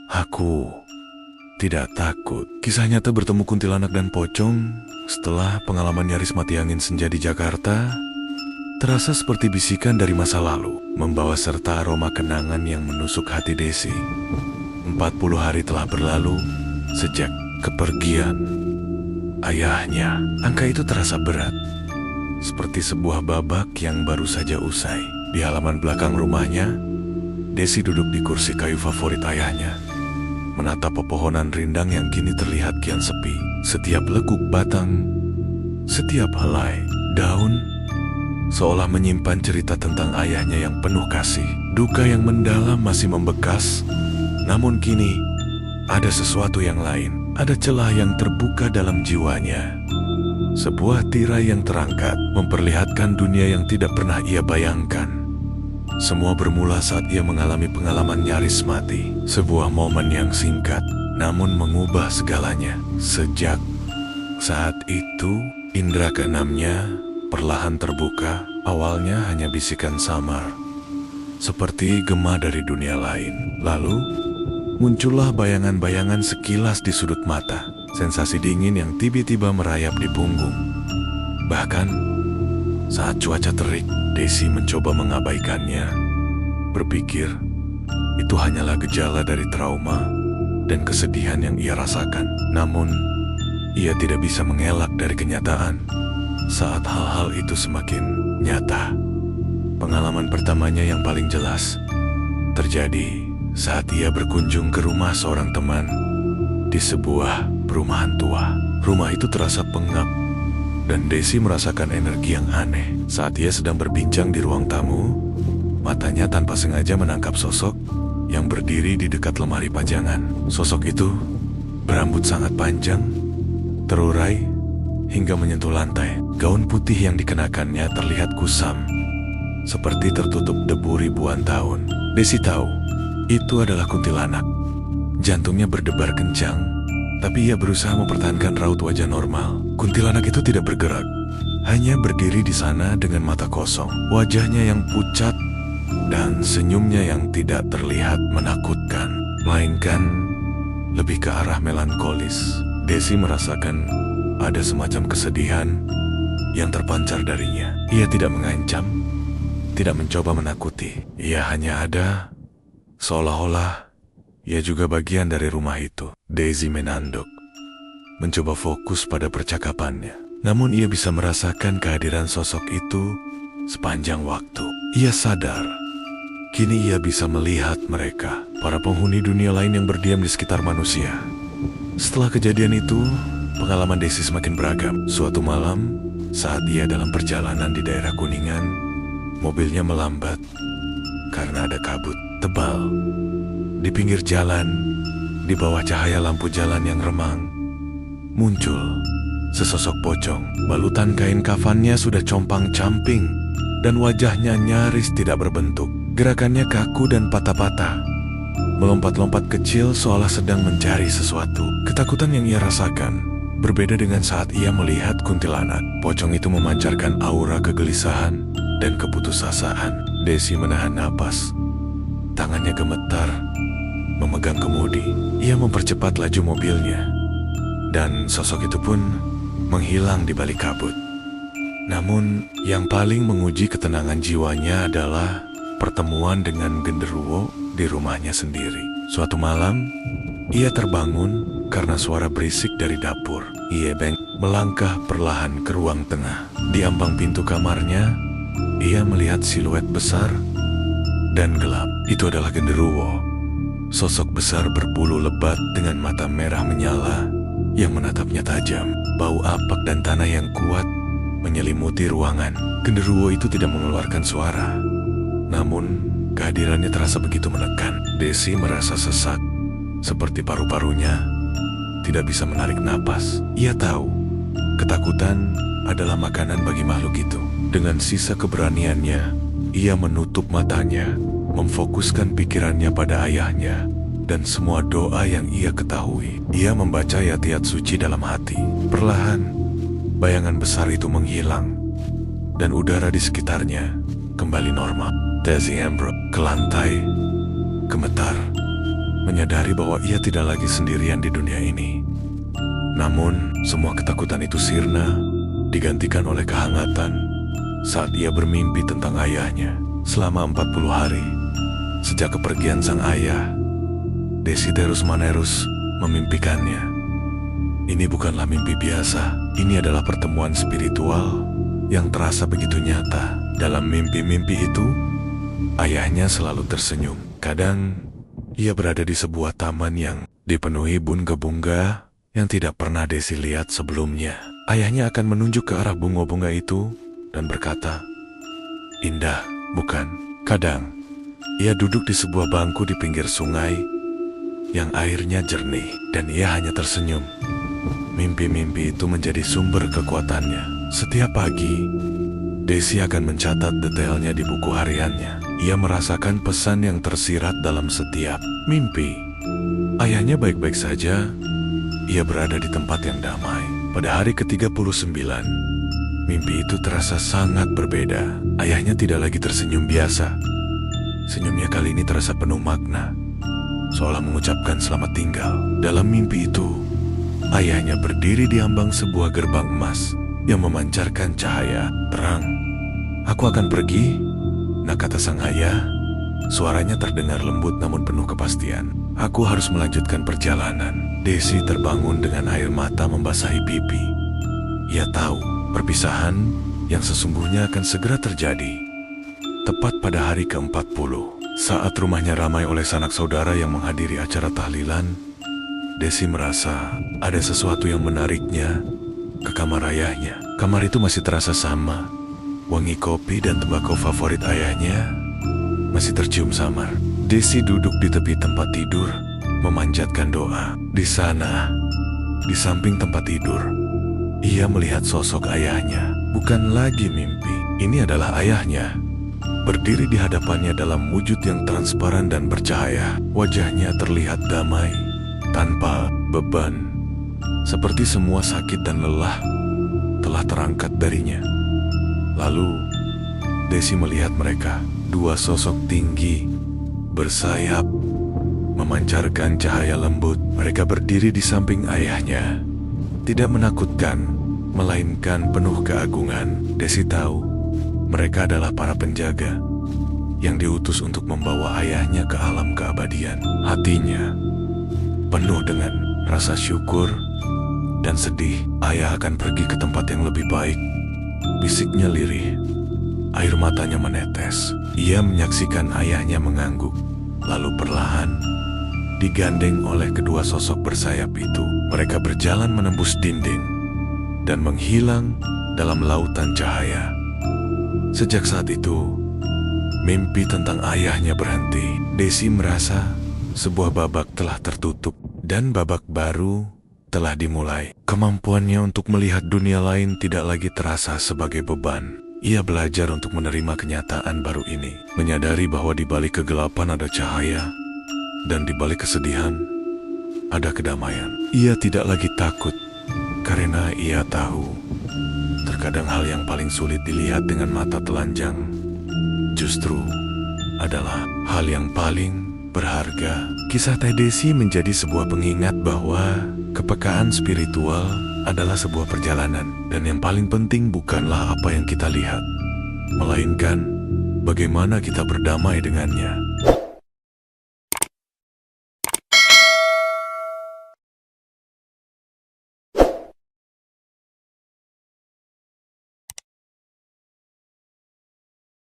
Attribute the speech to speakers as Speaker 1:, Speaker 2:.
Speaker 1: Aku tidak takut. Kisah nyata bertemu kuntilanak dan pocong setelah pengalaman nyaris mati angin senja di Jakarta terasa seperti bisikan dari masa lalu, membawa serta aroma kenangan yang menusuk hati Desi. 40 hari telah berlalu sejak kepergian ayahnya. Angka itu terasa berat, seperti sebuah babak yang baru saja usai. Di halaman belakang rumahnya, Desi duduk di kursi kayu favorit ayahnya, menatap pepohonan rindang yang kini terlihat kian sepi. Setiap lekuk batang, setiap helai daun, seolah menyimpan cerita tentang ayahnya yang penuh kasih. Duka yang mendalam masih membekas, namun kini ada sesuatu yang lain. Ada celah yang terbuka dalam jiwanya. Sebuah tirai yang terangkat, memperlihatkan dunia yang tidak pernah ia bayangkan. Semua bermula saat ia mengalami pengalaman nyaris mati. Sebuah momen yang singkat, namun mengubah segalanya. Sejak saat itu, indera keenamnya perlahan terbuka. Awalnya hanya bisikan samar, seperti gema dari dunia lain. Lalu, muncullah bayangan-bayangan sekilas di sudut mata. Sensasi dingin yang tiba-tiba merayap di punggung. Bahkan, saat cuaca terik, Desi mencoba mengabaikannya, berpikir itu hanyalah gejala dari trauma dan kesedihan yang ia rasakan. Namun, ia tidak bisa mengelak dari kenyataan saat hal-hal itu semakin nyata. Pengalaman pertamanya yang paling jelas terjadi saat ia berkunjung ke rumah seorang teman di sebuah perumahan tua. Rumah itu terasa pengap, dan Desi merasakan energi yang aneh. Saat ia sedang berbincang di ruang tamu, matanya tanpa sengaja menangkap sosok yang berdiri di dekat lemari pajangan. Sosok itu berambut sangat panjang, terurai hingga menyentuh lantai. Gaun putih yang dikenakannya terlihat kusam, seperti tertutup debu ribuan tahun. Desi tahu itu adalah kuntilanak. Jantungnya berdebar kencang, tapi ia berusaha mempertahankan raut wajah normal. Kuntilanak itu tidak bergerak, hanya berdiri di sana dengan mata kosong. Wajahnya yang pucat dan senyumnya yang tidak terlihat menakutkan, melainkan lebih ke arah melankolis. Desi merasakan ada semacam kesedihan yang terpancar darinya. Ia tidak mengancam, tidak mencoba menakuti. Ia hanya ada, seolah-olah ia juga bagian dari rumah itu. Desi menanduk, mencoba fokus pada percakapannya. Namun ia bisa merasakan kehadiran sosok itu sepanjang waktu. Ia sadar, kini ia bisa melihat mereka, para penghuni dunia lain yang berdiam di sekitar manusia. Setelah kejadian itu, pengalaman Desi semakin beragam. Suatu malam, saat ia dalam perjalanan di daerah Kuningan, mobilnya melambat karena ada kabut tebal. Di pinggir jalan, di bawah cahaya lampu jalan yang remang, muncul sesosok pocong. Balutan kain kafannya sudah compang-camping, dan wajahnya nyaris tidak berbentuk. Gerakannya kaku dan patah-patah, melompat-lompat kecil seolah sedang mencari sesuatu. Ketakutan yang ia rasakan berbeda dengan saat ia melihat kuntilanak. Pocong itu memancarkan aura kegelisahan dan keputusasaan. Desi menahan napas, tangannya gemetar memegang kemudi. Ia mempercepat laju mobilnya, dan sosok itu pun menghilang di balik kabut. Namun, yang paling menguji ketenangan jiwanya adalah pertemuan dengan genderuwo di rumahnya sendiri. Suatu malam, ia terbangun karena suara berisik dari dapur. Ia melangkah perlahan ke ruang tengah. Di ambang pintu kamarnya, ia melihat siluet besar dan gelap. Itu adalah genderuwo. Sosok besar berbulu lebat dengan mata merah menyala yang menatapnya tajam. Bau apak dan tanah yang kuat menyelimuti ruangan. Genderuwo itu tidak mengeluarkan suara, namun kehadirannya terasa begitu menekan. Desi merasa sesak, seperti paru-parunya tidak bisa menarik napas. Ia tahu ketakutan adalah makanan bagi makhluk itu. Dengan sisa keberaniannya, ia menutup matanya, memfokuskan pikirannya pada ayahnya dan semua doa yang ia ketahui. Ia membaca ayat-ayat suci dalam hati. Perlahan, bayangan besar itu menghilang, dan udara di sekitarnya kembali normal. Desi ambruk ke lantai, gemetar, menyadari bahwa ia tidak lagi sendirian di dunia ini. Namun, semua ketakutan itu sirna, digantikan oleh kehangatan saat ia bermimpi tentang ayahnya selama 40 hari. Sejak kepergian sang ayah, Desiderius memimpikannya. Ini bukanlah mimpi biasa, ini adalah pertemuan spiritual yang terasa begitu nyata. Dalam mimpi-mimpi itu, ayahnya selalu tersenyum. Kadang, ia berada di sebuah taman yang dipenuhi bunga-bunga yang tidak pernah Desi lihat sebelumnya. Ayahnya akan menunjuk ke arah bunga-bunga itu dan berkata, "Indah, bukan?" Kadang, ia duduk di sebuah bangku di pinggir sungai yang airnya jernih dan ia hanya tersenyum. Mimpi-mimpi itu menjadi sumber kekuatannya. Setiap pagi, Desi akan mencatat detailnya di buku hariannya. Ia merasakan pesan yang tersirat dalam setiap mimpi. Ayahnya baik-baik saja. Ia berada di tempat yang damai. Pada hari ke-39, mimpi itu terasa sangat berbeda. Ayahnya tidak lagi tersenyum biasa. Senyumnya kali ini terasa penuh makna, seolah mengucapkan selamat tinggal. Dalam mimpi itu, ayahnya berdiri di ambang sebuah gerbang emas yang memancarkan cahaya terang. "Aku akan pergi," nah kata sang ayah. Suaranya terdengar lembut namun penuh kepastian. "Aku harus melanjutkan perjalanan." Desi terbangun dengan air mata membasahi pipi. Ia tahu perpisahan yang sesungguhnya akan segera terjadi. Tepat pada hari ke-40, saat rumahnya ramai oleh sanak saudara yang menghadiri acara tahlilan, Desi merasa ada sesuatu yang menariknya ke kamar ayahnya. Kamar itu masih terasa sama. Wangi kopi dan tembakau favorit ayahnya masih tercium samar. Desi duduk di tepi tempat tidur, memanjatkan doa. Di sana, di samping tempat tidur, ia melihat sosok ayahnya. Bukan lagi mimpi, ini adalah ayahnya. Berdiri di hadapannya dalam wujud yang transparan dan bercahaya. Wajahnya terlihat damai, tanpa beban. Seperti semua sakit dan lelah telah terangkat darinya. Lalu, Desi melihat mereka, dua sosok tinggi, bersayap, memancarkan cahaya lembut. Mereka berdiri di samping ayahnya. Tidak menakutkan, melainkan penuh keagungan. Desi tahu mereka adalah para penjaga yang diutus untuk membawa ayahnya ke alam keabadian. Hatinya penuh dengan rasa syukur dan sedih. Ayah akan pergi ke tempat yang lebih baik. Bisiknya lirih, air matanya menetes. Ia menyaksikan ayahnya mengangguk, lalu perlahan digandeng oleh kedua sosok bersayap itu. Mereka berjalan menembus dinding dan menghilang dalam lautan cahaya. Sejak saat itu, mimpi tentang ayahnya berhenti. Desi merasa sebuah babak telah tertutup dan babak baru telah dimulai. Kemampuannya untuk melihat dunia lain tidak lagi terasa sebagai beban. Ia belajar untuk menerima kenyataan baru ini, menyadari bahwa di balik kegelapan ada cahaya dan di balik kesedihan ada kedamaian. Ia tidak lagi takut karena ia tahu terkadang hal yang paling sulit dilihat dengan mata telanjang justru adalah hal yang paling berharga. Kisah Teh Desi menjadi sebuah pengingat bahwa kepekaan spiritual adalah sebuah perjalanan, dan yang paling penting bukanlah apa yang kita lihat, melainkan bagaimana kita berdamai dengannya.